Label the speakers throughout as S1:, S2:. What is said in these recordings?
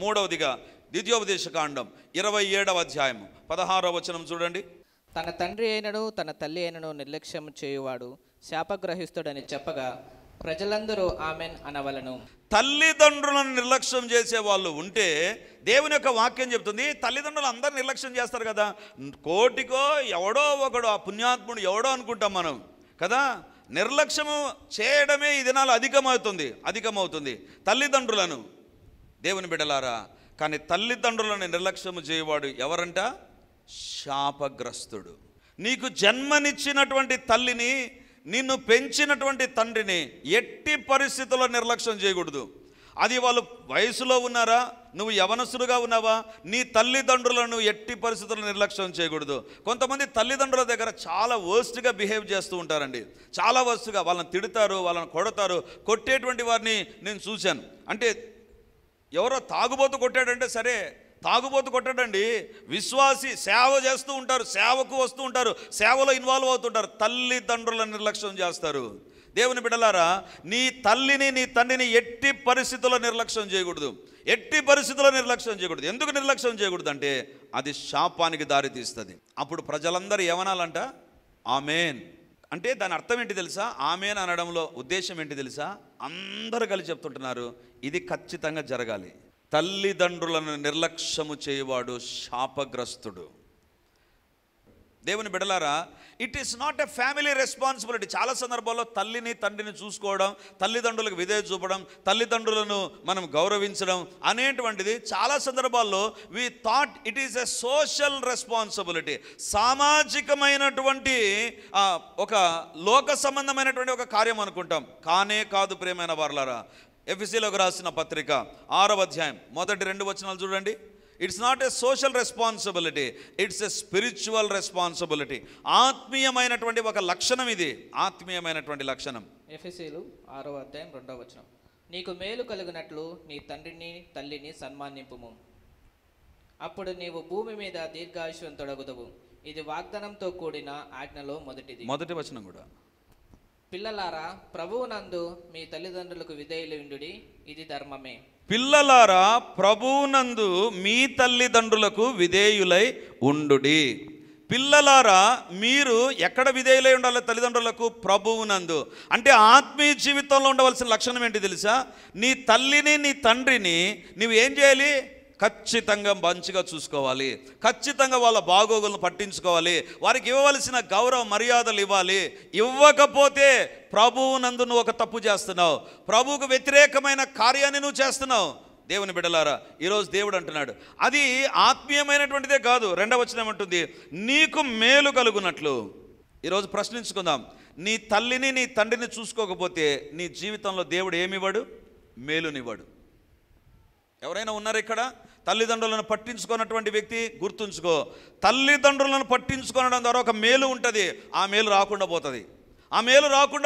S1: మూడవదిగా ద్వితీయోపదేశకాండం 27వ అధ్యాయం 16వ వచనం చూడండి.
S2: తన తండ్రి అయినను తన తల్లి అయినను నిర్లక్ష్యం చేయువాడు శాపగ్రహిస్తుడని చెప్పగా ప్రజలందరూ ఆమెన్ అనవలను.
S1: తల్లిదండ్రులను నిర్లక్ష్యం చేసే వాళ్ళు ఉంటే దేవుని యొక్క వాక్యం చెప్తుంది, తల్లిదండ్రులు అందరూ నిర్లక్ష్యం చేస్తారు కదా, కోటికో ఎవడో ఒకడు ఆ పుణ్యాత్ముడు ఎవడో అనుకుంటాం మనం కదా. నిర్లక్ష్యము చేయడమే ఈ దినాలు అధికమవుతుంది తల్లిదండ్రులను. దేవుని బిడ్డలారా, కానీ తల్లిదండ్రులను నిర్లక్ష్యము చేయవాడు ఎవరంట? శాపగ్రస్తుడు. నీకు జన్మనిచ్చినటువంటి తల్లిని, నిన్ను పెంచినటువంటి తండ్రిని ఎట్టి పరిస్థితుల్లో నిర్లక్ష్యం చేయకూడదు. అది వాళ్ళు వయసులో ఉన్నారా, నువ్వు యవనస్తుడుగా ఉన్నావా, నీ తల్లిదండ్రులను ఎట్టి పరిస్థితుల్లో నిర్లక్ష్యం చేయకూడదు. కొంతమంది తల్లిదండ్రుల దగ్గర చాలా వర్స్ట్గా బిహేవ్ చేస్తూ ఉంటారండి. చాలా వర్స్ట్గా వాళ్ళని తిడతారు, వాళ్ళని కొడతారు. కొట్టేటువంటి వారిని నేను చూశాను. అంటే ఎవరో తాగుబోతు కొట్టాడంటే సరే, తాగుబోతు కొట్టాడండి, విశ్వాసి సేవ చేస్తూ ఉంటారు, సేవకు వస్తూ ఉంటారు, సేవలో ఇన్వాల్వ్ అవుతుంటారు, తల్లిదండ్రులను నిర్లక్ష్యం చేస్తారు. దేవుని బిడ్డలారా, నీ తల్లిని నీ తండ్రిని ఎట్టి పరిస్థితుల్లో నిర్లక్ష్యం చేయకూడదు. ఎట్టి పరిస్థితుల్లో నిర్లక్ష్యం చేయకూడదు. ఎందుకు నిర్లక్ష్యం చేయకూడదు అంటే అది శాపానికి దారి తీస్తుంది. అప్పుడు ప్రజలందరూ ఏమనాలంట? ఆమేన్. అంటే దాని అర్థం ఏంటి తెలుసా? ఆమేన్ అనడంలో ఉద్దేశం ఏంటి తెలుసా? అందరూ కలిసి చెప్తుంటున్నారు, ఇది ఖచ్చితంగా జరగాలి. తల్లిదండ్రులను నిర్లక్ష్యము చేయవాడు శాపగ్రస్తుడు. దేవుని బిడ్డలారా, it is not a family responsibility. చాలా సందర్భాల్లో తల్లిని తండ్రిని చూసుకోవడం, తల్లిదండ్రులకు విధేయత చూపడం, తల్లిదండ్రులను మనం గౌరవించడం అనేటువంటిది చాలా సందర్భాల్లో we thought it is a social responsibility. సామాజికమైనటువంటి ఒక లోక సంబంధమైనటువంటి ఒక కార్యం అనుకుంటాం. కానే కాదు ప్రియమైన వారలారా. ఎఫెసీయులకు రాసిన పత్రిక 6వ అధ్యాయం మొదటి 2 వచనాలు చూడండి. It's not a social responsibility, it's a spiritual responsibility. ఆత్మీయమైనటువంటి ఒక లక్షణం ఇది, ఆత్మీయమైనటువంటి లక్షణం.
S2: ఎఫెసీయులు 6వ అధ్యాయం 2వ వచనం. నీకు మేలు కలిగినట్లు నీ తండ్రిని తల్లిని సన్మానింపుము, అప్పుడు నీవు భూమి మీద దీర్ఘాయుష్వంతుడగుదువు. ఇది వాగ్దానంతో కూడిన ఆజ్ఞలో మొదటి
S1: వచనం కూడా.
S2: పిల్లలారా, ప్రభువునందు మీ తల్లిదండ్రులకు విధేయులుండుడి, ఇది ధర్మమే.
S1: పిల్లలారా, ప్రభువునందు మీ తల్లిదండ్రులకు విధేయులై ఉండుడి. పిల్లలారా, మీరు ఎక్కడ విధేయులై ఉండాలి? తల్లిదండ్రులకు. ప్రభువునందు అంటే ఆత్మీయ జీవితంలో ఉండవలసిన లక్షణం ఏంటి తెలుసా? నీ తల్లిని నీ తండ్రిని నువ్వు ఏం చేయాలి? ఖచ్చితంగా మంచిగా చూసుకోవాలి, ఖచ్చితంగా వాళ్ళ బాగోగులను పట్టించుకోవాలి, వారికి ఇవ్వవలసిన గౌరవ మర్యాదలు ఇవ్వాలి. ఇవ్వకపోతే ప్రభువునందు నువ్వు ఒక తప్పు చేస్తున్నావు, ప్రభువుకు వ్యతిరేకమైన కార్యాన్ని నువ్వు చేస్తున్నావు. దేవుని బిడ్డలారా, ఈరోజు దేవుడు అంటున్నాడు, అది ఆత్మీయమైనటువంటిదే కాదు. 2వ వచనం ఏమంటుంది? నీకు మేలు కలుగునట్లు. ఈరోజు ప్రశ్నించుకుందాం. నీ తల్లిని నీ తండ్రిని చూసుకోకపోతే నీ జీవితంలో దేవుడు ఏమివ్వడు? మేలునివ్వడు. ఎవరైనా ఉన్నారు ఇక్కడ తల్లిదండ్రులను పట్టించుకున్నటువంటి వ్యక్తి? గుర్తుంచుకో, తల్లిదండ్రులను పట్టించుకోవడం ద్వారా ఒక మేలు ఉంటుంది, ఆ మేలు రాకుండా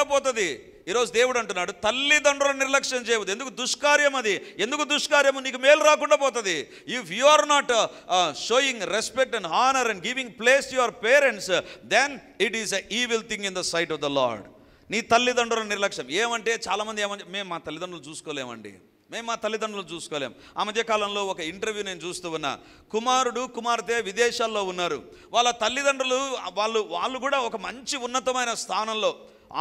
S1: పోతుంది. ఈరోజు దేవుడు అంటున్నాడు, తల్లిదండ్రులను నిర్లక్ష్యం చేయవద్దు. ఎందుకు? దుష్కార్యం అది. ఎందుకు దుష్కార్యము? నీకు మేలు రాకుండా పోతుంది. If you are not showing respect and honour and giving place to your parents, then it is a evil thing in the sight of the lord. నీ తల్లిదండ్రుల నిర్లక్ష్యం ఏమంటే, చాలామంది మేము మా తల్లిదండ్రులు చూసుకోలేమండి, మేము మా తల్లిదండ్రులు చూసుకోలేం. ఆ మధ్యకాలంలో ఒక ఇంటర్వ్యూ నేను చూస్తూ ఉన్నా. కుమారుడు కుమార్తె విదేశాల్లో ఉన్నారు. వాళ్ళ తల్లిదండ్రులు వాళ్ళు కూడా ఒక మంచి ఉన్నతమైన స్థానంలో,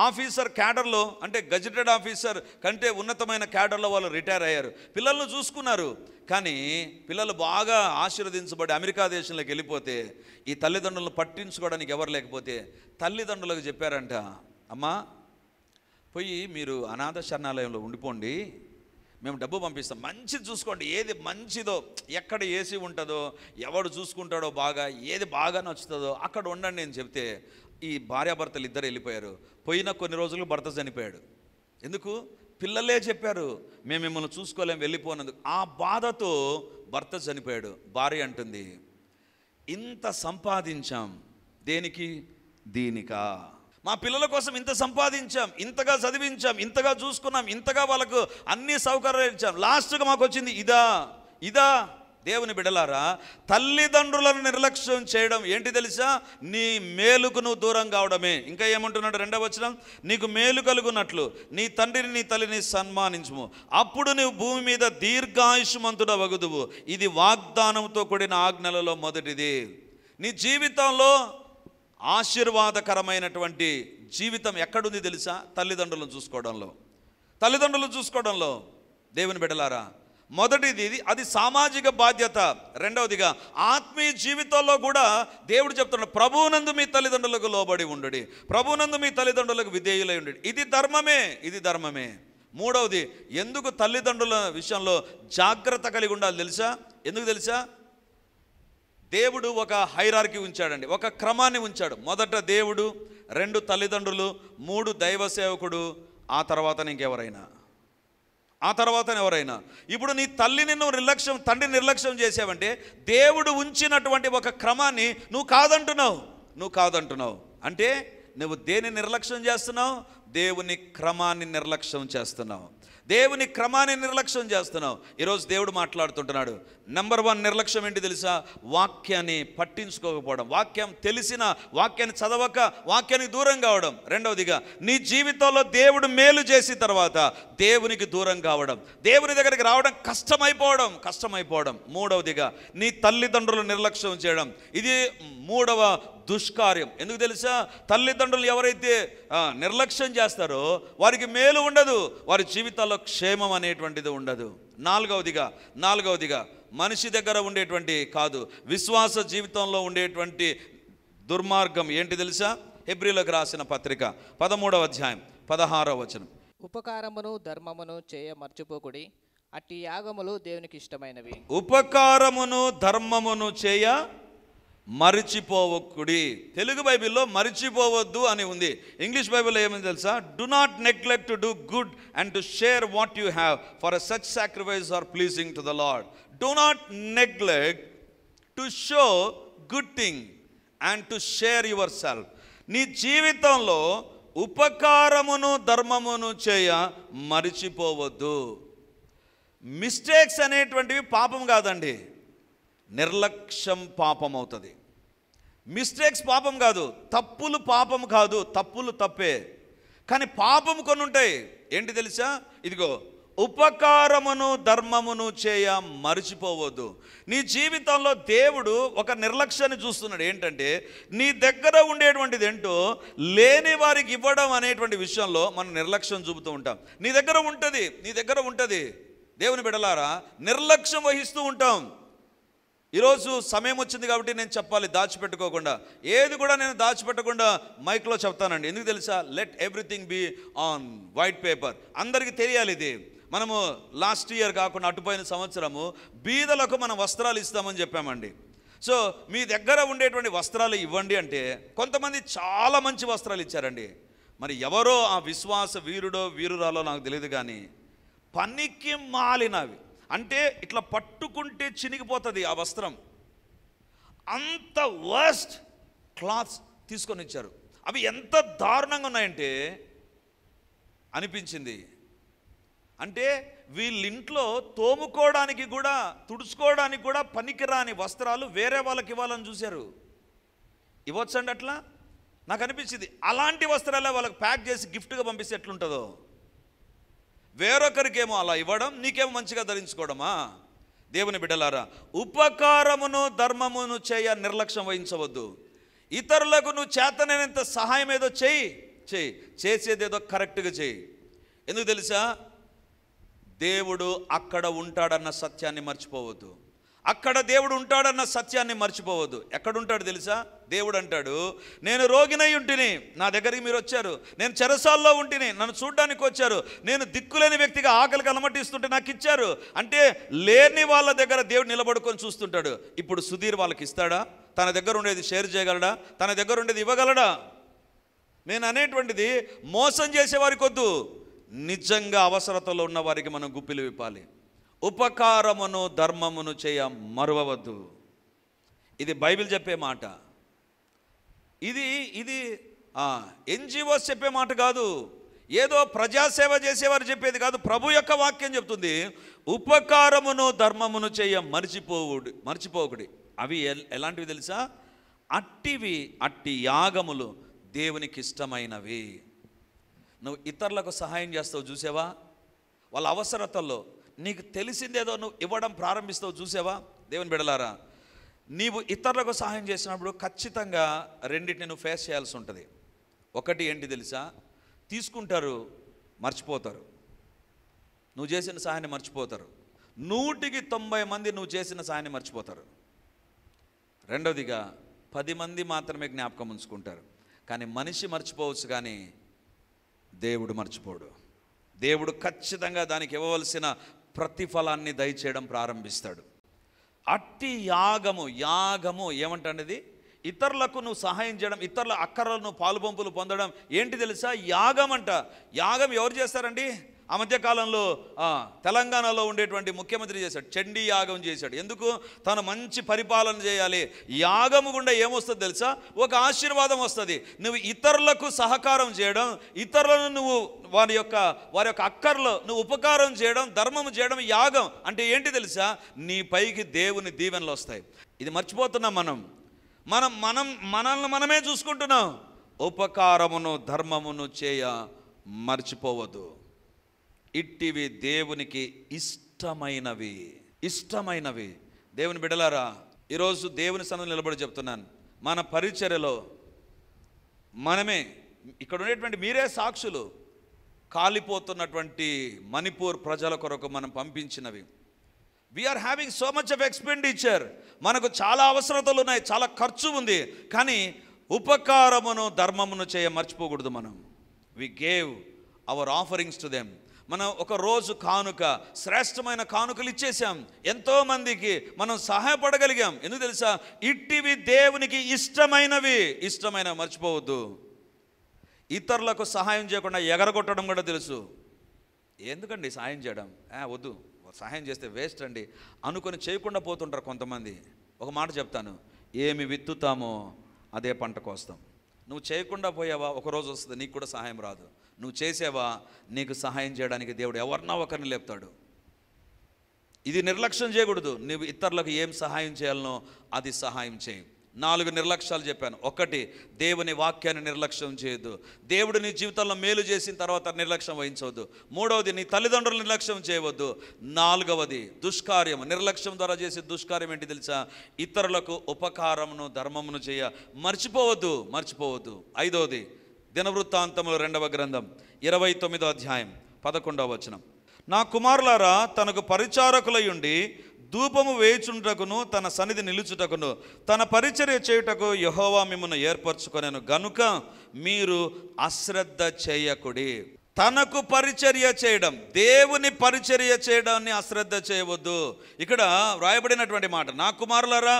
S1: ఆఫీసర్ క్యాడర్లో, అంటే గజెటెడ్ ఆఫీసర్ కంటే ఉన్నతమైన క్యాడర్లో వాళ్ళు రిటైర్ అయ్యారు. పిల్లలను చూసుకున్నారు. కానీ పిల్లలు బాగా ఆశీర్వదించబడి అమెరికా దేశంలోకి వెళ్ళిపోతే, ఈ తల్లిదండ్రులను పట్టించుకోవడానికి ఎవరు లేకపోతే తల్లిదండ్రులకు చెప్పారంట, అమ్మా పోయి మీరు అనాథ శరణాలయంలో ఉండిపోండి, మేము డబ్బు పంపిస్తాం, మంచిది చూసుకోండి, ఏది మంచిదో, ఎక్కడ ఏసీ ఉంటుందో, ఎవడు చూసుకుంటాడో బాగా, ఏది బాగా నచ్చుతుందో అక్కడ ఉండండి అని చెప్తే ఈ భార్యాభర్తలు ఇద్దరు వెళ్ళిపోయారు. పోయిన కొన్ని రోజులు భర్త చనిపోయాడు. ఎందుకు? పిల్లలే చెప్పారు మేము మిమ్మల్ని చూసుకోలేం వెళ్ళిపోనందుకు. ఆ బాధతో భర్త చనిపోయాడు. భార్య అంటుంది, ఇంత సంపాదించాం దేనికి? దీనికా? మా పిల్లల కోసం ఇంత సంపాదించాం, ఇంతగా చదివించాం, ఇంతగా చూసుకున్నాం, ఇంతగా వాళ్ళకు అన్ని సౌకర్యాలు ఇచ్చాం, లాస్ట్గా మాకు వచ్చింది ఇదా? దేవుని బిడ్డలారా, తల్లిదండ్రులను నిర్లక్ష్యం చేయడం ఏంటి తెలుసా? నీ మేలుకు నువ్వు దూరం కావడమే. ఇంకా ఏమంటున్నాడు 2వ వచనం, నీకు మేలు కలుగునట్లు నీ తండ్రిని నీ తల్లిని సన్మానించుము, అప్పుడు నువ్వు భూమి మీద దీర్ఘాయుష్మంతుడ వగుదువు. ఇది వాగ్దానంతో కూడిన ఆజ్ఞలలో మొదటిది. నీ జీవితంలో ఆశీర్వాదకరమైనటువంటి జీవితం ఎక్కడుంది తెలుసా? తల్లిదండ్రులను చూసుకోవడంలో, తల్లిదండ్రులను చూసుకోవడంలో. దేవుని బిడ్డలారా, మొదటిది అది సామాజిక బాధ్యత. రెండవదిగా ఆత్మీయ జీవితంలో కూడా దేవుడు చెప్తున్నాడు, ప్రభువునందు మీ తల్లిదండ్రులకు లోబడి ఉండుడి, ప్రభువునందు మీ తల్లిదండ్రులకు విధేయులై ఉండుడి. ఇది ధర్మమే, ఇది ధర్మమే. మూడవది, ఎందుకు తల్లిదండ్రుల విషయంలో జాగ్రత్త కలిగి ఉండాలి తెలుసా? ఎందుకు తెలుసా? దేవుడు ఒక హైరార్కీ ఉంచాడండి, ఒక క్రమాన్ని ఉంచాడు. మొదట దేవుడు, 2 తల్లిదండ్రులు, 3 దైవ సేవకుడు, ఆ తర్వాత ఇంకెవరైనా, ఆ తర్వాత ఎవరైనా. ఇప్పుడు నీ తల్లిని నువ్వు తండ్రిని నిర్లక్ష్యం చేసావంటే దేవుడు ఉంచినటువంటి ఒక క్రమాన్ని నువ్వు కాదంటున్నావు. అంటే నువ్వు దేని నిర్లక్ష్యం చేస్తున్నావు? దేవుని క్రమాన్ని నిర్లక్ష్యం చేస్తున్నావు. దేవుని క్రమాన్ని నిర్లక్ష్యం చేస్తున్నావు. ఈరోజు దేవుడు మాట్లాడుతుంటున్నాడు. నెంబర్ 1 నిర్లక్ష్యం ఏంటి తెలుసా? వాక్యాన్ని పట్టించుకోకపోవడం, వాక్యం తెలిసిన వాక్యాన్ని చదవక వాక్యానికి దూరం కావడం. రెండవదిగా నీ జీవితంలో దేవుడు మేలు చేసిన తర్వాత దేవునికి దూరం కావడం, దేవుని దగ్గరికి రావడం కష్టమైపోవడం. మూడవదిగా నీ తల్లిదండ్రులు నిర్లక్ష్యం చేయడం. ఇది 3వ దుష్కార్యం. ఎందుకు తెలుసా? తల్లిదండ్రులు ఎవరైతే నిర్లక్ష్యం చేస్తారో వారికి మేలు ఉండదు, వారి జీవితాల్లో క్షేమం అనేటువంటిది ఉండదు. నాలుగవదిగా మనిషి దగ్గర ఉండేటువంటి కాదు, విశ్వాస జీవితంలో ఉండేటువంటి దుర్మార్గం ఏంటి తెలుసా? హెబ్రీలకు రాసిన పత్రిక 13వ అధ్యాయం 16వ వచనం,
S2: ఉపకారమును ధర్మమును చేయ మర్చిపోకుడి, అట్టి యాగములు దేవునికి ఇష్టమైనవి.
S1: ఉపకారమును ధర్మమును చేయ మరిచిపోవకుడి. తెలుగు బైబిల్లో మరిచిపోవద్దు అని ఉంది. ఇంగ్లీష్ బైబిల్లో ఏమని తెలుసా? Do not neglect to do good and to share what you have, for such sacrifice are pleasing to the lord. Do not neglect to show good thing and to share yourself. నీ జీవితంలో ఉపకారమును ధర్మమును చేయ మరిచిపోవద్దు. Mistakes అనేటువంటివి పాపం కాదండి, నిర్లక్ష్యం పాపం అవుతుంది. మిస్టేక్స్ పాపం కాదు, తప్పులు పాపం కాదు, తప్పులు తప్పే. కానీ పాపం కొన్ని ఉంటాయి. ఏంటి తెలుసా? ఇదిగో, ఉపకారమును ధర్మమును చేయ మరిచిపోవద్దు. నీ జీవితంలో దేవుడు ఒక నిర్లక్ష్యాన్ని చూస్తున్నాడు. ఏంటంటే నీ దగ్గర ఉండేటువంటిది ఏంటో లేని వారికి ఇవ్వడం అనేటువంటి విషయంలో మనం నిర్లక్ష్యం చూపుతూ ఉంటాం. నీ దగ్గర ఉంటుంది దేవుని బిడ్డలారా, నిర్లక్ష్యం వహిస్తూ ఉంటాం. ఈరోజు సమయం వచ్చింది కాబట్టి నేను చెప్పాలి, దాచిపెట్టుకోకుండా. ఏది కూడా నేను దాచిపెట్టకుండా మైక్లో చెప్తానండి. ఎందుకు తెలుసా? Let everything be on white paper. అందరికీ తెలియాలి ఇది. మనము లాస్ట్ ఇయర్ కాకుండా అటుపోయిన సంవత్సరము బీదలకు మనం వస్త్రాలు ఇస్తామని చెప్పామండి. సో మీ దగ్గర ఉండేటువంటి వస్త్రాలు ఇవ్వండి అంటే కొంతమంది చాలా మంచి వస్త్రాలు ఇచ్చారండి. మరి ఎవరో ఆ విశ్వాస వీరుడో వీరురాలో నాకు తెలియదు, కానీ పనికి మాలినవి, అంటే ఇట్లా పట్టుకుంటే చినిగిపోతుంది ఆ వస్త్రం, అంత వర్స్ట్ క్లాత్స్ తీసుకొని ఇచ్చారు. అవి ఎంత దారుణంగా ఉన్నాయంటే అనిపించింది. అంటే వీళ్ళింట్లో తోముకోవడానికి కూడా తుడుచుకోవడానికి కూడా పనికిరాని వస్త్రాలు వేరే వాళ్ళకి ఇవ్వాలని చూశారు. ఇవ్వచ్చండి అట్లా? నాకు అనిపించింది, అలాంటి వస్త్రాలే వాళ్ళకి ప్యాక్ చేసి గిఫ్ట్గా పంపిస్తే ఎట్లుంటుందో. వేరొకరికేమో అలా ఇవ్వడం, నీకేమో మంచిగా ధరించుకోవడమా? దేవుని బిడ్డలారా, ఉపకారమును ధర్మమును చేయ నిర్లక్ష్యం వహించవద్దు. ఇతరులకు నువ్వు చేతనైనంత సహాయం ఏదో చేసేదేదో కరెక్ట్గా చేయి. ఎందుకు తెలుసా? దేవుడు అక్కడ ఉంటాడన్న సత్యాన్ని మర్చిపోవద్దు. ఎక్కడుంటాడు తెలుసా? దేవుడు అంటాడు, నేను రోగినై ఉంటిని, నా దగ్గరికి మీరు వచ్చారు. నేను చెరసాల్లో ఉంటిని, నన్ను చూడడానికి వచ్చారు. నేను దిక్కులేని వ్యక్తిగా ఆకలికి అలమటిస్తుంటే నాకు ఇచ్చారు. అంటే లేని వాళ్ళ దగ్గర దేవుడు నిలబడుకొని చూస్తుంటాడు. ఇప్పుడు సుధీర్ వాళ్ళకి ఇస్తాడా? తన దగ్గర ఉండేది షేర్ చేయగలడా? తన దగ్గర ఉండేది ఇవ్వగలడా? నేను అనేటువంటిది మోసం చేసేవారికి వద్దు, నిజంగా అవసరతలో ఉన్న వారికి మనం గుప్పిలు విప్పాలి. ఉపకారమును ధర్మమును చేయ మరువవద్దు. ఇది బైబిల్ చెప్పే మాట. ఇది ఎన్జిఓస్ చెప్పే మాట కాదు. ఏదో ప్రజాసేవ చేసేవారు చెప్పేది కాదు, ప్రభు యొక్క వాక్యం చెప్తుంది. ఉపకారమును ధర్మమును చేయ మర్చిపోకుడి. అవి ఎలాంటివి తెలుసా? అట్టి యాగములు దేవునికి ఇష్టమైనవి. నువ్వు ఇతరులకు సహాయం చేస్తావు చూసావా? వాళ్ళ అవసరతల్లో నీకు తెలిసిందేదో నువ్వు ఇవ్వడం ప్రారంభిస్తావు చూసావా? దేవుని బిడ్డలారా, నీవు ఇతరులకు సహాయం చేసినప్పుడు ఖచ్చితంగా రెండింటిని నువ్వు ఫేస్ చేయాల్సి ఉంటుంది. ఒకటి ఏంటి తెలుసా? తీసుకుంటారు, మర్చిపోతారు. నువ్వు చేసిన సహాయాన్ని మర్చిపోతారు. 100కి 90 మంది నువ్వు చేసిన సహాయాన్ని మర్చిపోతారు. రెండవదిగా 10 మంది మాత్రమే జ్ఞాపకం ఉంచుకుంటారు. కానీ మనిషి మర్చిపోవచ్చు, కానీ దేవుడు మర్చిపోడు. దేవుడు ఖచ్చితంగా దానికి ఇవ్వవలసిన ప్రతిఫలాన్ని దయచేయడం ప్రారంభిస్తాడు. అట్టి యాగము ఏమంటాండి? ఇతరులకు నువ్వు సహాయం చేయడం, ఇతరుల అక్కర్లను పాలుపంపులు పొందడం ఏంటి తెలుసా? యాగం అంట. యాగం ఎవరు చేస్తారండి? ఆ మధ్యకాలంలో తెలంగాణలో ఉండేటువంటి ముఖ్యమంత్రి చేశాడు, చండీ యాగం చేశాడు. ఎందుకు? తను మంచి పరిపాలన చేయాలి. యాగము గుండా ఏమొస్తుంది తెలుసా? ఒక ఆశీర్వాదం వస్తుంది. నువ్వు ఇతరులకు సహకారం చేయడం, ఇతరులను నువ్వు వారి యొక్క అక్కర్లో నువ్వు ఉపకారం చేయడం, ధర్మము చేయడం యాగం అంటే ఏంటి తెలుసా? నీ పైకి దేవుని దీవెనలు వస్తాయి. ఇది మర్చిపోతున్నాం మనల్ని మనమే చూసుకుంటున్నాం. ఉపకారమును ధర్మమును చేయ మర్చిపోవద్దు. ఇట్టివి దేవునికి ఇష్టమైనవి. దేవుని బిడ్డలారా, ఈరోజు దేవుని సన్నిధిలో నిలబడి చెప్తున్నాను, మన పరిచర్యలో మనమే, ఇక్కడ ఉండేటువంటి మీరే సాక్షులు. కాలిపోతున్నటువంటి మణిపూర్ ప్రజల కొరకు మనం పంపించినవి. We are having so much of expenditure. మనకు చాలా అవసరతలు ఉన్నాయి, చాలా ఖర్చు ఉంది. కానీ ఉపకారమును ధర్మమును చేయ మర్చిపోకూడదు. మనం we gave our offerings to them. మనం ఒక రోజు కానుక, శ్రేష్టమైన కానుకలు ఇచ్చేసాం. ఎంతోమందికి మనం సహాయపడగలిగాం. ఎందుకు తెలుసా? ఇట్టివి దేవునికి ఇష్టమైనవి మర్చిపోవద్దు. ఇతరులకు సహాయం చేయకుండా ఎగరగొట్టడం కూడా తెలుసు. ఎందుకండి సహాయం చేయడం? వద్దు, సహాయం చేస్తే వేస్ట్ అండి అనుకొని చేయకుండా పోతుంటారు కొంతమంది. ఒక మాట చెప్తాను, ఏమి విత్తుతామో అదే పంట కోస్తాం. నువ్వు చేయకుండా పోయావా, ఒకరోజు వస్తుంది నీకు కూడా సహాయం రాదు. నువ్వు చేసావా, నీకు సహాయం చేయడానికి దేవుడు ఎవరినో ఒకరిని లేపుతాడు. ఇది నిర్లక్ష్యం చేయకూడదు. నువ్వు ఇతరులకు ఏం సహాయం చేయాలనో అది సహాయం చేయి. 4 నిర్లక్ష్యాలు చెప్పాను. 1, దేవుని వాక్యాన్ని నిర్లక్ష్యం చేయొద్దు. దేవుడు నీ జీవితంలో మేలు చేసిన తర్వాత నిర్లక్ష్యం వహించవద్దు. 3వది, నీ తల్లిదండ్రులు నిర్లక్ష్యం చేయవద్దు. 4వది, దుష్కార్యం. నిర్లక్ష్యం ద్వారా చేసే దుష్కార్యం ఏంటి తెలుసా? ఇతరులకు ఉపకారమును ధర్మమును చేయ మర్చిపోవద్దు. 5వది, దినవృత్తాంతములు 2వ గ్రంథం 29వ అధ్యాయం 11వ వచనం. నా కుమారులారా, తనకు పరిచారకులయుండి ధూపము వేయుచుటకును తన సన్నిధి నిలుచుటకును తన పరిచర్య చేయుటకు యెహోవా మిమ్మును ఏర్పరచుకొనెను గనుక మీరు అశ్రద్ధ చేయకుడి. తనకు పరిచర్య చేయడం, దేవుని పరిచర్య చేయడాన్ని అశ్రద్ధ చేయవద్దు. ఇక్కడ వ్రాయబడినటువంటి మాట, నా కుమారులారా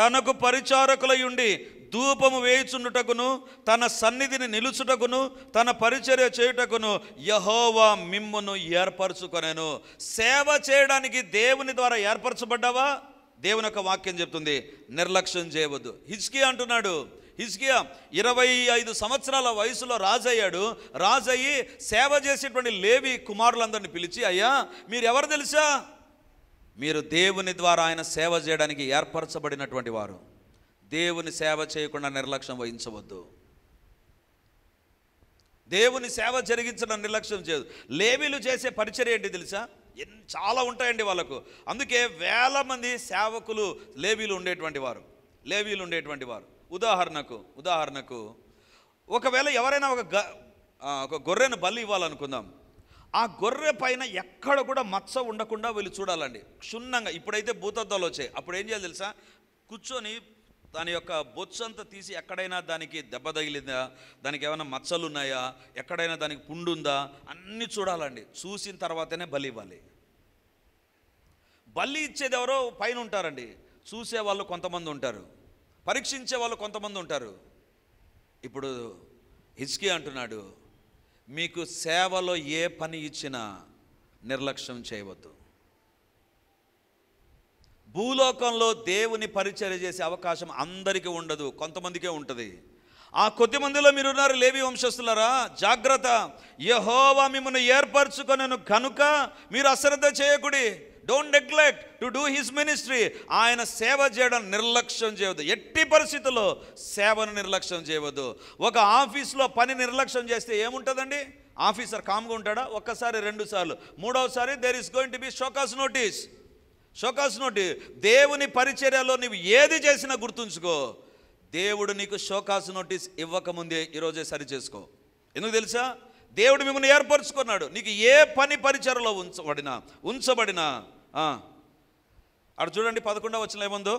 S1: తనకు పరిచారకులయుండి ధూపము వేయుచుండుటకును తన సన్నిధిని నిలుచుటకును తన పరిచర్య చేయుటకును యెహోవా మిమ్మును ఏర్పరచుకొనెను. సేవ చేయడానికి దేవుని ద్వారా ఏర్పరచబడ్డావా? దేవుని యొక్క వాక్యం చెప్తుంది, నిర్లక్ష్యం చేయవద్దు. హిజ్కియా అంటున్నాడు, హిజ్కియా 25 సంవత్సరాల వయసులో రాజయ్యాడు. రాజయ్యి సేవ చేసేటువంటి లేవి కుమారులందరినీ పిలిచి, అయ్యా మీరు ఎవరు తెలుసా? మీరు దేవుని ద్వారా ఆయన సేవ చేయడానికి ఏర్పరచబడినటువంటి వారు. దేవుని సేవ చేయకుండా నిర్లక్ష్యం వహించవద్దు. దేవుని సేవ జరిగించడం నిర్లక్ష్యం చేయదు. లేవీలు చేసే పరిచర్య ఏంటి తెలుసా? చాలా ఉంటాయండి వాళ్ళకు. అందుకే వేల మంది సేవకులు లేవీలు ఉండేటువంటి వారు. ఉదాహరణకు ఒకవేళ ఎవరైనా ఒక గొర్రెను బలి ఇవ్వాలనుకుందాం. ఆ గొర్రె పైన ఎక్కడ కూడా మచ్చ ఉండకుండా వీళ్ళు చూడాలండి, క్షుణ్ణంగా. ఇప్పుడైతే భూతద్దాలు వచ్చాయి. అప్పుడు ఏం చేయాలి తెలుసా? కూర్చొని దాని యొక్క బొచ్చంతా తీసి ఎక్కడైనా దానికి దెబ్బ తగిలిందా, దానికి ఏమైనా మచ్చలు ఉన్నాయా, ఎక్కడైనా దానికి పుండు ఉందా, అన్నీ చూడాలండి. చూసిన తర్వాతనే బలి ఇవ్వాలి. బలి ఇచ్చేది ఎవరో పైన ఉంటారండి, చూసేవాళ్ళు కొంతమంది ఉంటారు, పరీక్షించే వాళ్ళు కొంతమంది ఉంటారు. ఇప్పుడు హిజ్కియా అంటున్నాడు, మీకు సేవలో ఏ పని ఇచ్చినా నిర్లక్ష్యం చేయవద్దు. భూలోకంలో దేవుని పరిచర్య చేసే అవకాశం అందరికీ ఉండదు, కొంతమందికే ఉంటుంది. ఆ కొద్ది మందిలో మీరు ఉన్నారు లేవి వంశస్థులారా, జాగ్రత్త. యెహోవా మిమ్మల్ని ఏర్పరచుకొనెను కనుక మీరు అశ్రద్ధ చేయకుడి. Don't neglect to do his ministry. ఆయన సేవ చేయడం నిర్లక్ష్యం చేయవద్దు. ఎట్టి పరిస్థితుల్లో సేవను నిర్లక్ష్యం చేయవద్దు. ఒక ఆఫీస్లో పని నిర్లక్ష్యం చేస్తే ఏముంటుందండి? ఆఫీసర్ కామ్గా ఉంటాడా? ఒక్కసారి, 2 సార్లు, 3వసారి there is going to be show cause notice. Show cause notice. దేవుని పరిచర్యలో నీవు ఏది చేసినా గుర్తుంచుకో, దేవుడు నీకు షోకాస్ నోటీస్ ఇవ్వకముందే ఈరోజే సరి చేసుకో. ఎందుకు తెలుసా? దేవుడు మిమ్మల్ని ఏర్పరచుకున్నాడు. నీకు ఏ పని పరిచర్యలో ఉంచబడినా అటు చూడండి 11వ వచనం ఏముందో,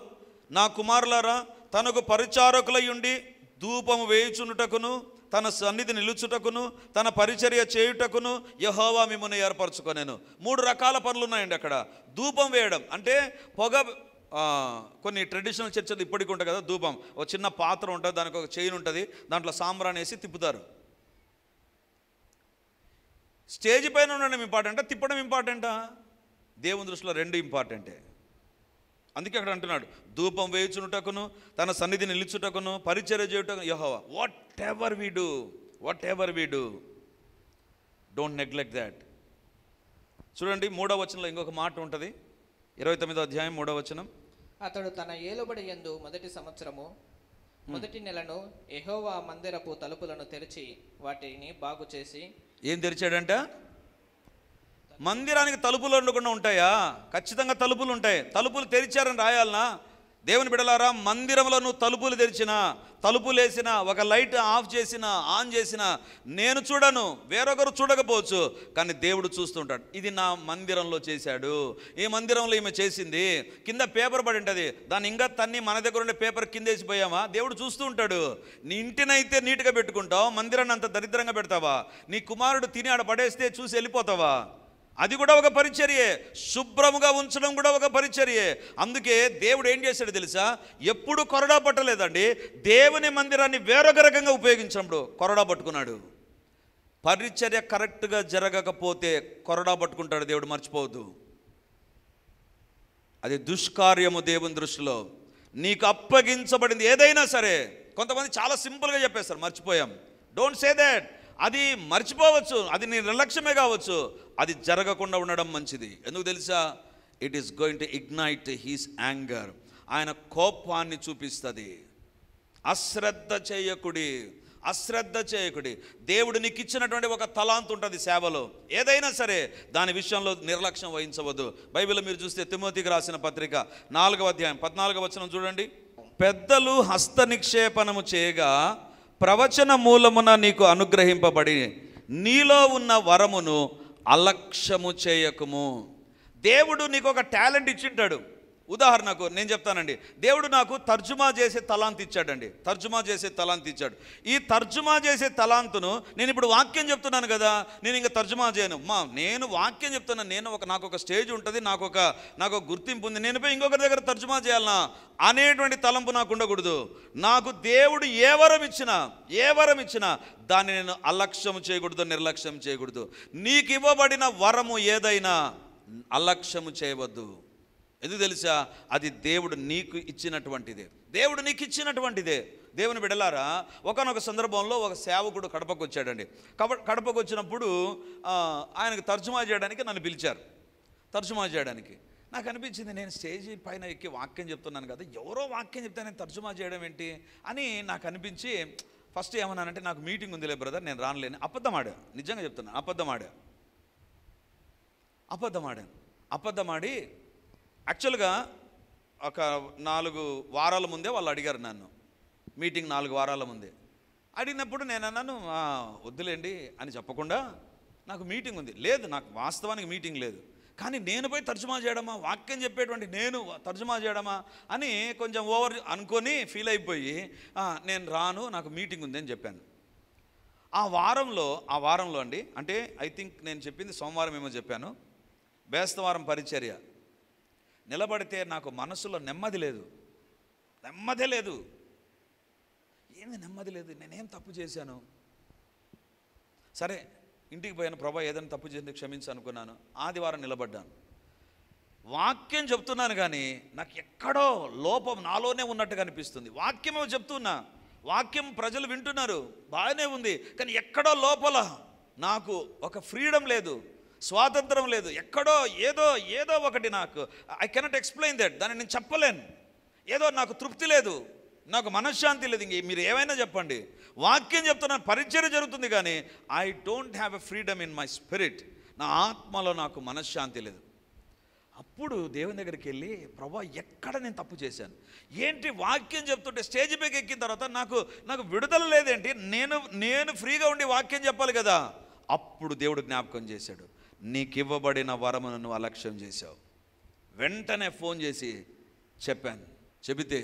S1: నా కుమారులారా తనకు పరిచారకులై ఉండి ధూపము వేయుచునుటకును తన సన్నిధి నిలుచుటకును తన పరిచర్య చేయుటకును యెహోవా మిమ్మల్ని ఏర్పరచుకొనెను. 3 రకాల పనులు ఉన్నాయండి అక్కడ. ధూపం వేయడం అంటే పొగ. కొన్ని ట్రెడిషనల్ చర్చలు ఇప్పటికి ఉంటుంది కదా, ధూపం ఒక చిన్న పాత్ర ఉంటుంది, దానికి ఒక చైన్ ఉంటుంది, దాంట్లో సాంబ్రాన్ని వేసి తిప్పుతారు. స్టేజ్ పైన ఉండడం ఇంపార్టెంటా, తిప్పడం ఇంపార్టెంటా? దేవుని దృష్టిలో 2 ఇంపార్టెంటే. అందుకే అక్కడ అంటున్నాడు, ధూపం వేయుచునుటకును తన సన్నిధి నిలుచుటకును పరిచర్య చేయుటకును యెహోవా. Whatever we do don't neglect that. చూడండి 3వ వచనంలో ఇంకొక మాట ఉంటుంది, 29వ అధ్యాయం 3వ వచనం.
S2: అతడు తన ఏలుబడి యందు మొదటి సంవత్సరము మొదటి నెలను యెహోవా మందిరపు తలుపులను తెరిచి వాటిని బాగు చేసి.
S1: ఏం తెరిచాడంట? మందిరానికి తలుపులు ఉండకుండా ఉంటాయా? ఖచ్చితంగా తలుపులు ఉంటాయి. తలుపులు తెరిచారని రాయాలనా? దేవుని బిడ్డలారా, మందిరంలో నువ్వు తలుపులు తెరిచినా, తలుపులు వేసినా, ఒక లైట్ ఆఫ్ చేసినా, ఆన్ చేసినా నేను చూడను, వేరొకరు చూడకపోవచ్చు, కానీ దేవుడు చూస్తుంటాడు. ఇది నా మందిరంలో చేశాడు, ఈ మందిరంలో ఈమె చేసింది. కింద పేపర్ పడి ఉంటుంది, దాన్ని ఇంకా తన్ని మన దగ్గర ఉండే పేపర్ కింద వేసిపోయామా? దేవుడు చూస్తూ ఉంటాడు. నీ ఇంటినైతే నీట్గా పెట్టుకుంటావు, మందిరాన్ని అంత దరిద్రంగా పెడతావా? నీ కుమారుడు తిని ఆడ పడేస్తే చూసి వెళ్ళిపోతావా? అది కూడా ఒక పరిచర్యే. శుభ్రముగా ఉంచడం కూడా ఒక పరిచర్యే. అందుకే దేవుడు ఏం చేశాడు తెలుసా? ఎప్పుడు కొరడా పట్టలేదండి. దేవుని మందిరాన్ని వేరొక రకంగా ఉపయోగించినప్పుడు కొరడా పట్టుకున్నాడు. పరిచర్య కరెక్ట్గా జరగకపోతే కొరడా పట్టుకుంటాడు దేవుడు, మర్చిపోవద్దు. అది దుష్కార్యము దేవుని దృష్టిలో. నీకు అప్పగించబడింది ఏదైనా సరే, కొంతమంది చాలా సింపుల్గా చెప్పేస్తారు, మర్చిపోయాం. Don't say that. అది మర్చిపోవచ్చు, అది నీ నిర్లక్ష్యమే కావచ్చు. అది జరగకుండా ఉండడం మంచిది. ఎందుకు తెలుసా? It is going to ignite his anger. ఆయన కోపాన్ని చూపిస్తుంది. అశ్రద్ధ చేయకుడి. దేవుడు నీకు ఇచ్చినటువంటి ఒక తలాంతు ఉంటుంది సేవలో, ఏదైనా సరే దాని విషయంలో నిర్లక్ష్యం వహించవద్దు. బైబిల్లో మీరు చూస్తే తిమోతికి రాసిన పత్రిక 4వ అధ్యాయం 14వ వచనం చూడండి. పెద్దలు హస్త నిక్షేపణము చేయగా ప్రవచన మూలమున నీకు అనుగ్రహింపబడి నీలో ఉన్న వరమును అలక్ష్యము చేయకుము. దేవుడు నీకు ఒక టాలెంట్ ఇచ్చింటాడు. ఉదాహరణకు నేను చెప్తానండి, దేవుడు నాకు తర్జుమా చేసే తలాంత్ ఇచ్చాడండి. ఈ తర్జుమా చేసే తలాంతును నేను ఇప్పుడు వాక్యం చెప్తున్నాను కదా, నేను ఇంకా తర్జుమా చేయను. నేను వాక్యం చెప్తున్నాను, నాకు ఒక స్టేజ్ ఉంటుంది, నాకు ఒక గుర్తింపు ఉంది, నేను పోయి ఇంకొకరి దగ్గర తర్జుమా చేయాలనా అనేటువంటి తలంపు నాకు ఉండకూడదు. నాకు దేవుడు ఏ వరం ఇచ్చినా దాన్ని నేను అలక్ష్యం చేయకూడదు, నిర్లక్ష్యం చేయకూడదు. నీకు ఇవ్వబడిన వరము ఏదైనా అలక్ష్యము చేయవద్దు. ఎందుకు తెలుసా? అది దేవుడు నీకు ఇచ్చినటువంటిదే. దేవుని బిడ్డలారా, ఒకానొక సందర్భంలో ఒక సేవకుడు కడపకు వచ్చాడండి. కడపకు వచ్చినప్పుడు ఆయనకు తర్జుమా చేయడానికి నన్ను పిలిచారు. తర్జుమా చేయడానికి నాకు అనిపించింది, నేను స్టేజీ పైన ఎక్కి వాక్యం చెప్తున్నాను కదా, ఎవరో వాక్యం చెప్తే నేను తర్జుమా చేయడం ఏంటి అని నాకు అనిపించి ఫస్ట్ ఏమన్నానంటే, నాకు మీటింగ్ ఉందిలే బ్రదర్, నేను రానులేని. అబద్ధమాడా, నిజంగా చెప్తున్నాను, అబద్ధమాడి యాక్చువల్గా ఒక 4 వారాల ముందే వాళ్ళు అడిగారు నన్ను, మీటింగ్ 4 వారాల ముందే అడిగినప్పుడు నేను అన్నాను, వద్దులేండి అని చెప్పకుండా, నాకు మీటింగ్ ఉంది. లేదు, నాకు వాస్తవానికి మీటింగ్ లేదు, కానీ నేను పోయి తర్జుమా చేయడమా, వాక్యం చెప్పేటువంటి నేను తర్జుమా చేయడమా అని కొంచెం ఓవర్ అనుకొని ఫీల్ అయిపోయి నేను రాను, నాకు మీటింగ్ ఉంది అని చెప్పాను. ఆ వారంలో అండి, అంటే ఐ థింక్ నేను చెప్పింది సోమవారం ఏమో చెప్పాను, బేస్తవారం పరిచర్య. నిలబడితే నాకు మనసులో నెమ్మది లేదు. ఏంది నెమ్మది లేదు? నేనేం తప్పు చేశాను? సరే ఇంటికి పోయాను, ప్రభా ఏదైనా తప్పు చేసి క్షమించు అనుకున్నాను. ఆదివారం నిలబడ్డాను, వాక్యం చెప్తున్నాను, కానీ నాకు ఎక్కడో లోపం నాలోనే ఉన్నట్టుగా అనిపిస్తుంది. వాక్యమేమో చెప్తున్నా, వాక్యం ప్రజలు వింటున్నారు, బాగానే ఉంది, కానీ ఎక్కడో లోపల నాకు ఒక ఫ్రీడమ్ లేదు, స్వాతంత్రం లేదు, ఎక్కడో ఏదో ఒకటి నాకు ఐ కెనాట్ ఎక్స్ప్లెయిన్ దట్, దాన్ని నేను చెప్పలేను, ఏదో నాకు తృప్తి లేదు, నాకు మనశ్శాంతి లేదు. ఇంక మీరు ఏమైనా చెప్పండి, వాక్యం చెప్తున్నాను, పరిచర్య జరుగుతుంది, కానీ I don't have a freedom in my spirit, నా ఆత్మలో నాకు మనశ్శాంతి లేదు. అప్పుడు దేవుని దగ్గరికి వెళ్ళి, ప్రభా ఎక్కడ నేను తప్పు చేశాను, ఏంటి వాక్యం చెప్తుంటే స్టేజ్ పైకి ఎక్కిన తర్వాత నాకు విడుదల లేదేంటి, నేను ఫ్రీగా ఉండి వాక్యం చెప్పాలి కదా. అప్పుడు దేవుడు జ్ఞాపకం చేశాడు, నీకు ఇవ్వబడిన వరమును నువ్వు అలక్ష్యం చేశావు. వెంటనే ఫోన్ చేసి చెప్పాను. చెబితే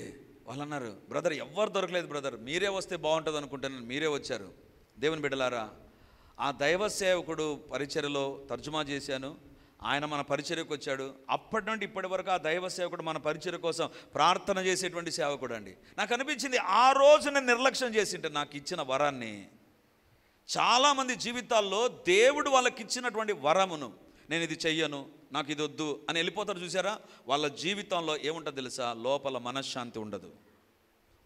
S1: వాళ్ళు అన్నారు, బ్రదర్ ఎవ్వరు దొరకలేదు బ్రదర్, మీరే వస్తే బాగుంటుంది అనుకుంటున్నాను, మీరే వచ్చారు. దేవుని బిడ్డలారా, ఆ దైవ సేవకుడు పరిచర్యలో తర్జుమా చేశాను, ఆయన మన పరిచర్యకు వచ్చాడు. అప్పటి నుండి ఇప్పటి వరకు ఆ దైవ సేవకుడు మన పరిచర్య కోసం ప్రార్థన చేసేటువంటి సేవకుడు అండి. నాకు అనిపించింది, ఆ రోజు నేను నిర్లక్ష్యం చేసింటే నాకు ఇచ్చిన వరాన్ని, చాలామంది జీవితాల్లో దేవుడు వాళ్ళకి ఇచ్చినటువంటి వరమును, నేను ఇది చెయ్యను, నాకు ఇది వద్దు అని వెళ్ళిపోతారు చూసారా, వాళ్ళ జీవితంలో ఏముంటుంది తెలుసా, లోపల మనశ్శాంతి ఉండదు,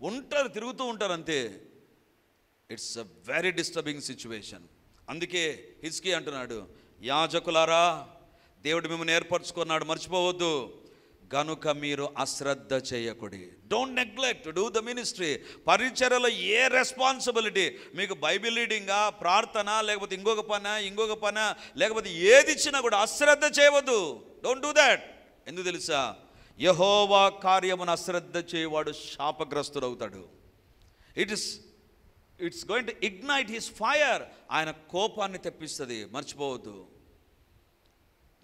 S1: ఉంటారు, తిరుగుతూ ఉంటారు అంతే. It's a very disturbing situation. అందుకే హిజ్కియా అంటున్నాడు, యాజకులారా దేవుడు మిమ్మల్ని ఏర్పరచుకున్నాడు, మర్చిపోవద్దు, గనుక మీరు అశ్రద్ధ చేయకుడి. Don't neglect, do the ministry. పరిచర్యలో ఏ రెస్పాన్సిబిలిటీ మీకు, బైబిల్ రీడింగా, ప్రార్థన, లేకపోతే ఇంకొక పని, లేకపోతే ఏది ఇచ్చినా కూడా అశ్రద్ధ చేయవద్దు. Don't do that. ఎందుకు తెలుసా, యెహోవా కార్యమును అశ్రద్ధ చేయవాడు శాపగ్రస్తుడవుతాడు. It's going to ignite his fire. ఆయన కోపాన్ని తెప్పిస్తుంది, మర్చిపోవద్దు.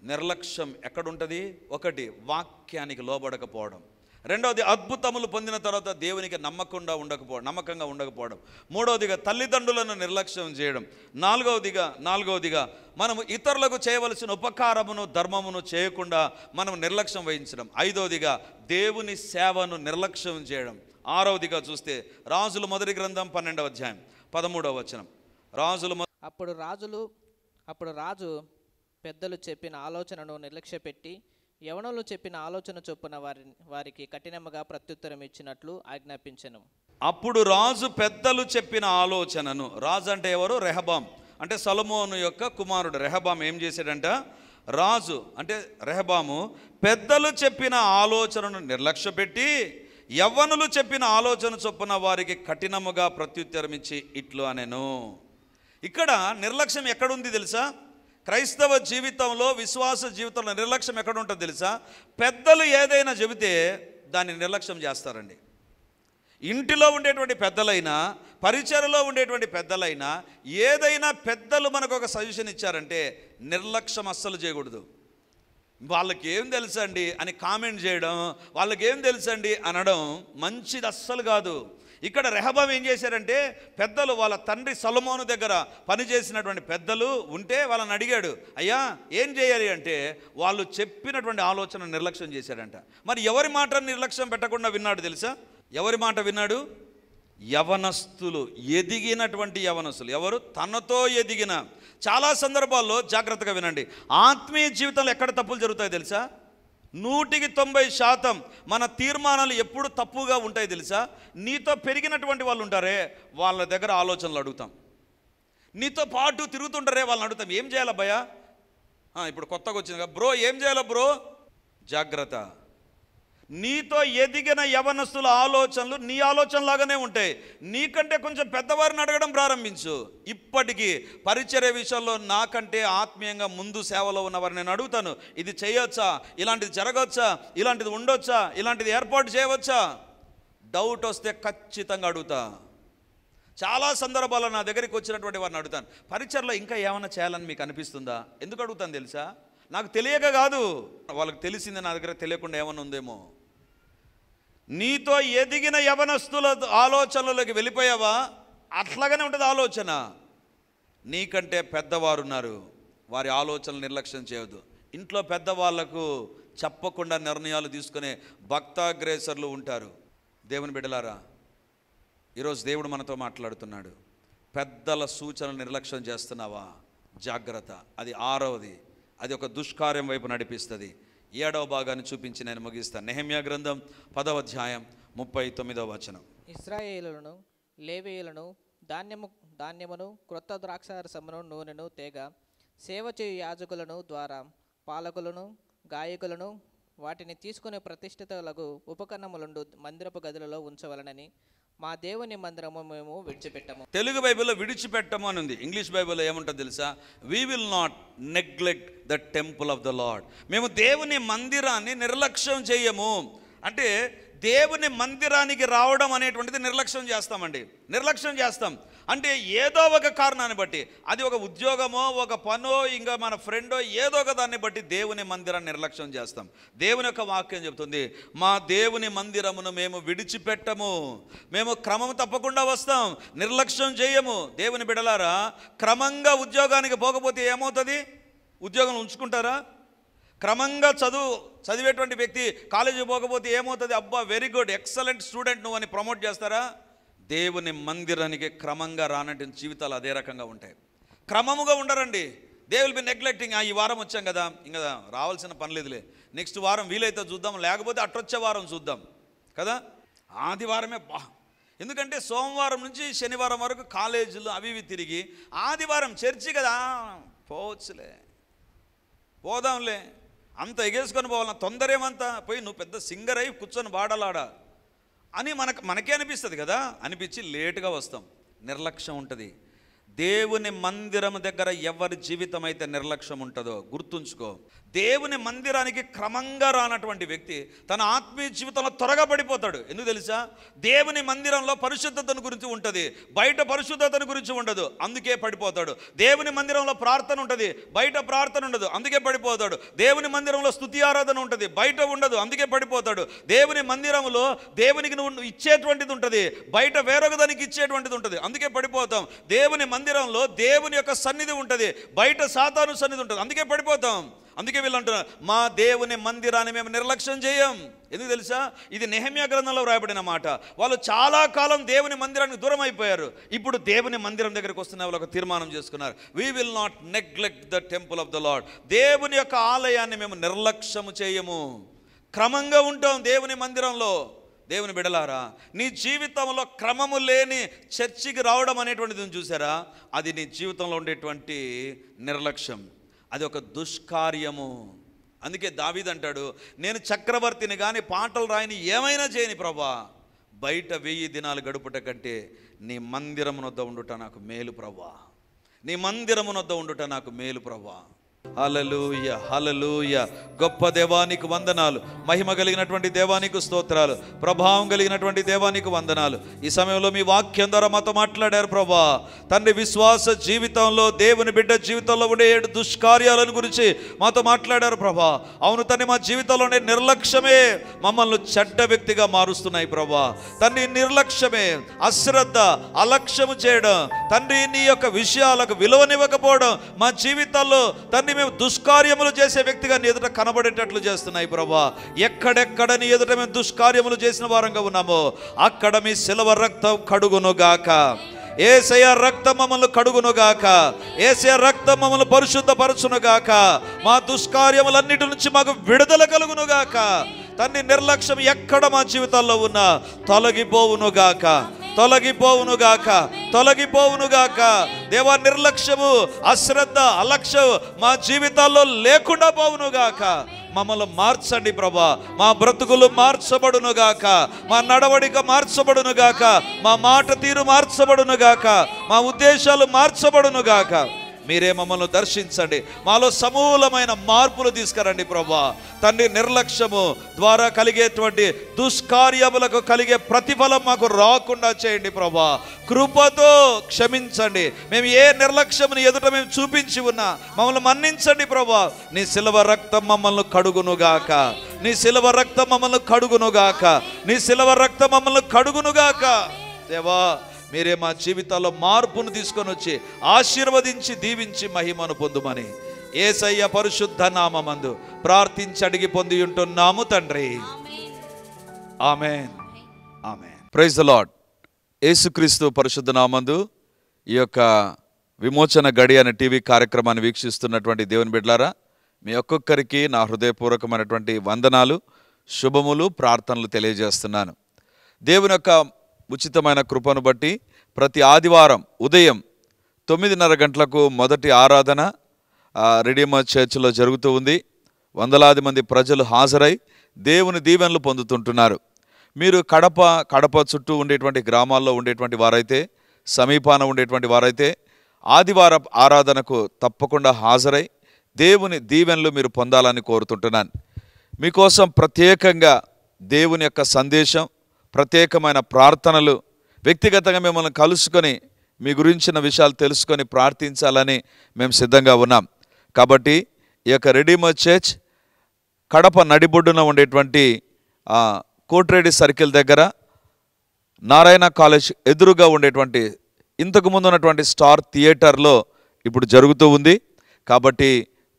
S1: నిర్లక్ష్యం ఎక్కడుంటుంది? ఒకటి, వాక్యానికి లోబడకపోవడం. రెండవది, అద్భుతములు పొందిన తర్వాత దేవునికి నమ్మకంగా ఉండకపోవడం. మూడవదిగా తల్లిదండ్రులను నిర్లక్ష్యం చేయడం. నాలుగవదిగా మనము ఇతరులకు చేయవలసిన ఉపకారమును ధర్మమును చేయకుండా మనం నిర్లక్ష్యం వహించడం. ఐదవదిగా దేవుని సేవను నిర్లక్ష్యం చేయడం. ఆరవదిగా చూస్తే రాజుల మొదటి గ్రంథం 12వ అధ్యాయం 13వ వచనం.
S2: అప్పుడు రాజు పెద్దలు చెప్పిన ఆలోచనను నిర్లక్ష్యపెట్టి యవనులు చెప్పిన ఆలోచన చొప్పున వారికి కఠినముగా ప్రత్యుత్తరం ఇచ్చినట్లు ఆజ్ఞాపించెను.
S1: అప్పుడు రాజు పెద్దలు చెప్పిన ఆలోచనను, రాజు అంటే ఎవరు? రెహబాం, అంటే సొలొమోను యొక్క కుమారుడు రెహబాం ఏం చేశాడంట? రాజు అంటే రెహబాము పెద్దలు చెప్పిన ఆలోచనను నిర్లక్ష్యపెట్టి యవ్వనులు చెప్పిన ఆలోచన చొప్పున వారికి కఠినముగా ప్రత్యుత్తరం ఇచ్చి ఇట్లు అనెను. ఇక్కడ నిర్లక్ష్యం ఎక్కడుంది తెలుసా? క్రైస్తవ జీవితంలో, విశ్వాస జీవితంలో నిర్లక్ష్యం ఎక్కడ ఉంటుంది తెలుసా? పెద్దలు ఏదైనా చెబితే దాన్ని నిర్లక్ష్యం చేస్తారండి. ఇంటిలో ఉండేటువంటి పెద్దలైనా, పరిచర్యలో ఉండేటువంటి పెద్దలైనా, ఏదైనా పెద్దలు మనకు ఒక సజెషన్ ఇచ్చారంటే నిర్లక్ష్యం అస్సలు చేయకూడదు. వాళ్ళకి ఏం తెలుసండి అని కామెంట్ చేయడం, వాళ్ళకి ఏం తెలుసండి అనడం మంచిది అస్సలు కాదు. ఇక్కడ రెహబాం ఏం చేశారంటే, పెద్దలు వాళ్ళ తండ్రి సొలొమోను దగ్గర పనిచేసినటువంటి పెద్దలు ఉంటే వాళ్ళని అడిగాడు, అయ్యా ఏం చేయాలి అంటే, వాళ్ళు చెప్పినటువంటి ఆలోచన నిర్లక్ష్యం చేశాడంట. మరి ఎవరి మాట నిర్లక్ష్యం పెట్టకుండా విన్నాడు తెలుసా? ఎవరి మాట విన్నాడు? యవనస్తులు, ఎదిగినటువంటి యవనస్తులు. ఎవరు? తనతో ఎదిగిన. చాలా సందర్భాల్లో జాగ్రత్తగా వినండి, ఆత్మీయ జీవితంలో ఎక్కడ తప్పులు జరుగుతాయో తెలుసా? 100% మన తీర్మానాలు ఎప్పుడు తప్పుగా ఉంటాయి తెలుసా? నీతో పెరిగినటువంటి వాళ్ళు ఉంటారే, వాళ్ళ దగ్గర ఆలోచనలు అడుగుతాం. నీతో పాటు తిరుగుతుంటారే, వాళ్ళని అడుగుతాం, ఏం చేయాలా భయ్యా? ఇప్పుడు కొత్తగా వచ్చింది కదా బ్రో, ఏం చేయాలా బ్రో? జాగ్రత్త. నీతో ఎదిగిన యవనస్తుల ఆలోచనలు నీ ఆలోచనలాగానే ఉంటాయి. నీకంటే కొంచెం పెద్దవారిని అడగడం ప్రారంభించు. ఇప్పటికీ పరిచర్య విషయంలో నాకంటే ఆత్మీయంగా ముందు సేవలో ఉన్నవారిని నేను అడుగుతాను, ఇది చేయొచ్చా, ఇలాంటిది జరగవచ్చా, ఇలాంటిది ఉండొచ్చా, ఇలాంటిది ఏర్పాటు చేయవచ్చా? డౌట్ వస్తే ఖచ్చితంగా అడుగుతా. చాలా సందర్భాల్లో నా దగ్గరికి వచ్చినటువంటి వారిని అడుగుతాను, పరిచర్యలో ఇంకా ఏమైనా చేయాలని మీకు అనిపిస్తుందా? ఎందుకు అడుగుతాను తెలుసా? నాకు తెలియక కాదు, వాళ్ళకి తెలిసింది నా దగ్గర తెలియకుండా ఏమైనా ఉందేమో. నీతో ఎదిగిన యవనస్తుల ఆలోచనలోకి వెళ్ళిపోయావా? అట్లాగనే ఉంటుంది ఆలోచన. నీకంటే పెద్దవారు ఉన్నారు, వారి ఆలోచనలు నిర్లక్ష్యం చేయవద్దు. ఇంట్లో పెద్దవాళ్లకు చెప్పకుండా నిర్ణయాలు తీసుకునే భక్తాగ్రేసర్లు ఉంటారు. దేవుని బిడ్డలారా, ఈరోజు దేవుడు మనతో మాట్లాడుతున్నాడు. పెద్దల సూచనలు నిర్లక్ష్యం చేస్తున్నావా? జాగ్రత్త. అది 6వది, అది ఒక దుష్కార్యం వైపు నడిపిస్తుంది. 7వ భాగాన్ని చూపించి నేను ముగిస్తాను. నెహెమ్యా గ్రంథం 10వ అధ్యాయం 39వ వచనం.
S2: ఇశ్రాయేలును లేవీయులను ధాన్యమును క్రొత్త ద్రాక్షారసమును నూనెను తేగా సేవ చేయు యాజకులను ద్వారా పాలకులను గాయకులను వాటిని తీసుకుని ప్రతిష్ఠితులకు ఉపకరణములుండు మందిరపు గదులలో ఉంచవలనని మా దేవుని మందిరము మేము విడిచిపెట్టము.
S1: తెలుగు బైబిల్లో విడిచిపెట్టము అని ఉంది. ఇంగ్లీష్ బైబిల్లో ఏముంటుంది తెలుసా? We will not neglect the temple of the lord. మేము దేవుని మందిరాన్ని నిర్లక్ష్యం చేయము. అంటే దేవుని మందిరానికి రావడం అనేటువంటిది నిర్లక్ష్యం చేస్తామండి. నిర్లక్ష్యం చేస్తాం అంటే ఏదో ఒక కారణాన్ని బట్టి, అది ఒక ఉద్యోగమో ఒక పనో ఇంకా మన ఫ్రెండో ఏదో ఒక దాన్ని బట్టి దేవుని మందిరాన్ని నిర్లక్ష్యం చేస్తాం. దేవుని యొక్క వాక్యం చెబుతుంది, మా దేవుని మందిరమును మేము విడిచిపెట్టము. మేము క్రమం తప్పకుండా వస్తాం, నిర్లక్ష్యం చేయము. దేవుని బిడలారా, క్రమంగా ఉద్యోగానికి పోకపోతే ఏమవుతుంది? ఉద్యోగం ఉంచుకుంటారా? క్రమంగా చదివేటువంటి వ్యక్తి కాలేజీ పోకపోతే ఏమవుతుంది? అబ్బా వెరీ గుడ్, ఎక్సలెంట్ స్టూడెంట్ నువ్వు అని ప్రమోట్ చేస్తారా? దేవుని మందిరానికి క్రమంగా రానటువంటి జీవితాలు అదే రకంగా ఉంటాయి. క్రమముగా ఉండరండి. They will be neglecting. ఈ వారం వచ్చాం కదా, ఇంకా రావాల్సిన పని లేదులే, నెక్స్ట్ వారం వీలైతే చూద్దాం, లేకపోతే అట్టొచ్చే వారం చూద్దాం కదా. ఆదివారమే ఎందుకంటే సోమవారం నుంచి శనివారం వరకు కాలేజీలు అవి ఇవి తిరిగి ఆదివారం చర్చి కదా, పోవచ్చులే, పోదాంలే, అంత ఎగేసుకొని పోవాలన్నా తొందర ఏమంతా, పోయి నువ్వు పెద్ద సింగర్ అయి కూర్చొని పాడలాడా అని మనకే అనిపిస్తుంది కదా. అనిపించి లేటుగా వస్తాం. నిర్లక్ష్యం ఉంటుంది. దేవుని మందిరం దగ్గర ఎవరి జీవితం అయితే నిర్లక్ష్యం ఉంటుందో గుర్తుంచుకో. దేవుని మందిరానికి క్రమంగా రానటువంటి వ్యక్తి తన ఆత్మీయ జీవితంలో త్వరగా పడిపోతాడు. ఎందుకు తెలుసా? దేవుని మందిరంలో పరిశుద్ధతను గురించి ఉంటుంది, బయట పరిశుద్ధతను గురించి ఉండదు, అందుకే పడిపోతాడు. దేవుని మందిరంలో ప్రార్థన ఉంటుంది, బయట ప్రార్థన ఉండదు, అందుకే పడిపోతాడు. దేవుని మందిరంలో స్తుతి ఆరాధన ఉంటుంది, బయట ఉండదు, అందుకే పడిపోతాడు. దేవుని మందిరంలో దేవునికి నువ్వు ఇచ్చేటువంటిది ఉంటుంది, బయట వేరొక దానికి ఇచ్చేటువంటిది ఉంటుంది, అందుకే పడిపోతాం. దేవుని మందిరంలో దేవుని యొక్క సన్నిధి ఉంటుంది, బయట సాతాను సన్నిధి ఉంటుంది, అందుకే పడిపోతాం. అందుకే వీళ్ళు అంటున్నారు, మా దేవుని మందిరాన్ని మేము నిర్లక్ష్యం చేయం. ఎందుకు తెలుసా? ఇది నెహెమ్యా గ్రంథంలో రాయబడిన మాట. వాళ్ళు చాలా కాలం దేవుని మందిరానికి దూరం అయిపోయారు. ఇప్పుడు దేవుని మందిరం దగ్గరికి వస్తున్న వాళ్ళు ఒక తీర్మానం చేసుకున్నారు, we will not neglect the temple of the lord. దేవుని యొక్క ఆలయాన్ని మేము నిర్లక్ష్యము చేయము, క్రమంగా ఉంటాం దేవుని మందిరంలో. దేవుని బిడలారా, నీ జీవితంలో క్రమము లేని చర్చికి రావడం అనేటువంటిది చూసారా, అది నీ జీవితంలో ఉండేటువంటి నిర్లక్ష్యం, అది ఒక దుష్కార్యము. అందుకే దావీదు అంటాడు, నేను చక్రవర్తిని కానీ పాటలు రాయని ఏమైనా చేయని ప్రభా, బయట 1000 దినాలు గడుపుట కంటే నీ మందిరమునొద్ద ఉండుట నాకు మేలు ప్రభా, నీ మందిరమునొద్ద ఉండుట నాకు మేలు ప్రభా. హల్లెలూయా, హల్లెలూయా. గొప్ప దేవానికి వందనాలు, మహిమ కలిగినటువంటి దేవానికి స్తోత్రాలు, ప్రభావం కలిగినటువంటి దేవానికి వందనాలు. ఈ సమయంలో మీ వాక్యం ద్వారా మాతో మాట్లాడారు ప్రభా. తండ్రి, విశ్వాస జీవితంలో దేవుని బిడ్డ జీవితంలో ఉండే 7 దుష్కార్యాలను గురించి మాతో మాట్లాడారు ప్రభా. అవును తండ్రి, మా జీవితంలోనే నిర్లక్ష్యమే మమ్మల్ని చెడ్డ వ్యక్తిగా మారుస్తున్నాయి ప్రభా. తండ్రి, నిర్లక్ష్యమే, అశ్రద్ధ, అలక్ష్యము చేయడం, తండ్రి నీ యొక్క విషయాలకు విలువనివ్వకపోవడం మా జీవితాల్లో తండ్రి మేము దుష్కార్యములు చేసే వ్యక్తిగా నీ ఎదుట కనబడేటట్లు చేస్తున్నాయి ప్రభా. ఎక్కడెక్కడ నీ ఎదుట మేము దుష్కార్యములు చేసిన వారంగా ఉన్నామో అక్కడ మీ శిలువ రక్తం కడుగునుగాక. యేసయ్య రక్తం మమ్మల్ని కడుగునుగాక, యేసయ్య రక్తం మమ్మల్ని పరిశుద్ధపరచునుగాక, మా దుష్కార్యములన్నిటి నుంచి మాకు విడుదల కలుగునుగాక. తండ్రి, నిర్లక్ష్యం ఎక్కడ మా జీవితాల్లో ఉన్నా తొలగిపోవునుగాక, తొలగిపోవునుగాక, తొలగిపోవునుగాక. దేవా, నిర్లక్ష్యము, అశ్రద్ధ, అలక్ష్యం మా జీవితాల్లో లేకుండా పోవునుగాక. మమ్మల్ని మార్చండి ప్రభా. మా బ్రతుకులు మార్చబడునుగాక, మా నడవడిక మార్చబడునుగాక, మా మాట తీరు మార్చబడునుగాక, మా ఉద్దేశాలు మార్చబడునుగాక. మీరే మమ్మల్ని దర్శించండి, మాలో సమూలమైన మార్పులు తీసుకురండి ప్రభా. తండ్రి, నిర్లక్ష్యము ద్వారా కలిగేటువంటి దుష్కార్యములకు కలిగే ప్రతిఫలం మాకు రాకుండా చేయండి ప్రభా. కృపతో క్షమించండి. మేము ఏ నిర్లక్ష్యముని ఎదుట మేము చూపించి ఉన్నా మమ్మల్ని మన్నించండి ప్రభా. నీ శిలువ రక్తం మమ్మల్ని కడుగునుగాక, నీ శిలువ రక్తం మమ్మల్ని కడుగునుగాక, నీ శిలువ రక్తం మమ్మల్ని కడుగునుగాక. దేవా, మీరే మా జీవితాల్లో మార్పును తీసుకొని వచ్చి ఆశీర్వదించి దీవించి మహిమను పొందుమని యేసయ్య పరిశుద్ధ నామమందు ప్రార్థించి అడిగి పొంది ఉంటున్నాము తండ్రి. ఆమేన్, ఆమేన్. Praise the Lord. యేసుక్రీస్తు పరిశుద్ధ నామమందు ఈ యొక్క విమోచన గడి అనే టీవీ కార్యక్రమాన్ని వీక్షిస్తున్నటువంటి దేవుని బిడ్డలారా, మీ ఒక్కొక్కరికి నా హృదయపూర్వకమైనటువంటి వందనాలు, శుభములు, ప్రార్థనలు తెలియజేస్తున్నాను. దేవుని యొక్క ఉచితమైన కృపను బట్టి ప్రతి ఆదివారం ఉదయం 9:30 గంటలకు మొదటి ఆరాధన రెడీమర్ చర్చ్లో జరుగుతూ ఉంది. వందలాది మంది ప్రజలు హాజరై దేవుని దీవెనలు పొందుతుంటున్నారు. మీరు కడప చుట్టూ ఉండేటువంటి గ్రామాల్లో ఉండేటువంటి వారైతే, సమీపాన ఉండేటువంటి వారైతే ఆదివారం ఆరాధనకు తప్పకుండా హాజరై దేవుని దీవెనలు మీరు పొందాలని కోరుతుంటున్నాను. మీకోసం ప్రత్యేకంగా దేవుని యొక్క సందేశం, ప్రత్యేకమైన ప్రార్థనలు, వ్యక్తిగతంగా మిమ్మల్ని కలుసుకొని మీ గురించిన విషయాలు తెలుసుకొని ప్రార్థించాలని మేము సిద్ధంగా ఉన్నాం. కాబట్టి ఈ యొక్క రెడీమర్ చర్చ్ కడప నడిబొడ్డున ఉండేటువంటి కోట్రేడి సర్కిల్ దగ్గర నారాయణ కాలేజ్ ఎదురుగా ఉండేటువంటి ఇంతకుముందు ఉన్నటువంటి స్టార్ థియేటర్లో ఇప్పుడు జరుగుతూ ఉంది. కాబట్టి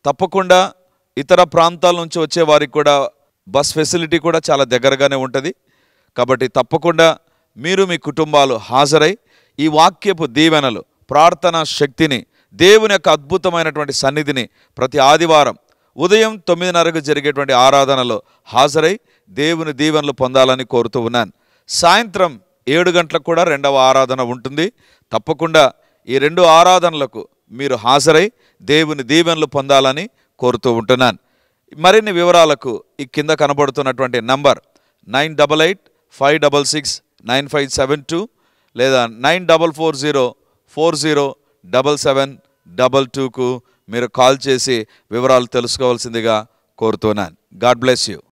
S1: తప్పకుండా ఇతర ప్రాంతాల నుంచి వచ్చే వారికి కూడా బస్ ఫెసిలిటీ కూడా చాలా దగ్గరగానే ఉంటుంది. కాబట్టి తప్పకుండా మీరు మీ కుటుంబాలు హాజరై ఈ వాక్యపు దీవెనలు, ప్రార్థనా శక్తిని, దేవుని యొక్క అద్భుతమైనటువంటి సన్నిధిని ప్రతి ఆదివారం ఉదయం 9:30కు జరిగేటువంటి ఆరాధనలో హాజరై దేవుని దీవెనలు పొందాలని కోరుతూ ఉన్నాను. సాయంత్రం 7 గంటలకు కూడా రెండవ ఆరాధన ఉంటుంది. తప్పకుండా ఈ 2 ఆరాధనలకు మీరు హాజరై దేవుని దీవెనలు పొందాలని కోరుతూ ఉంటున్నాను. మరిన్ని వివరాలకు ఈ కింద కనబడుతున్నటువంటి నంబర్ 9885669572 లేదా 9440407722కు మీరు కాల్ చేసి వివరాలు తెలుసుకోవాల్సిందిగా కోరుతున్నాను. God bless you.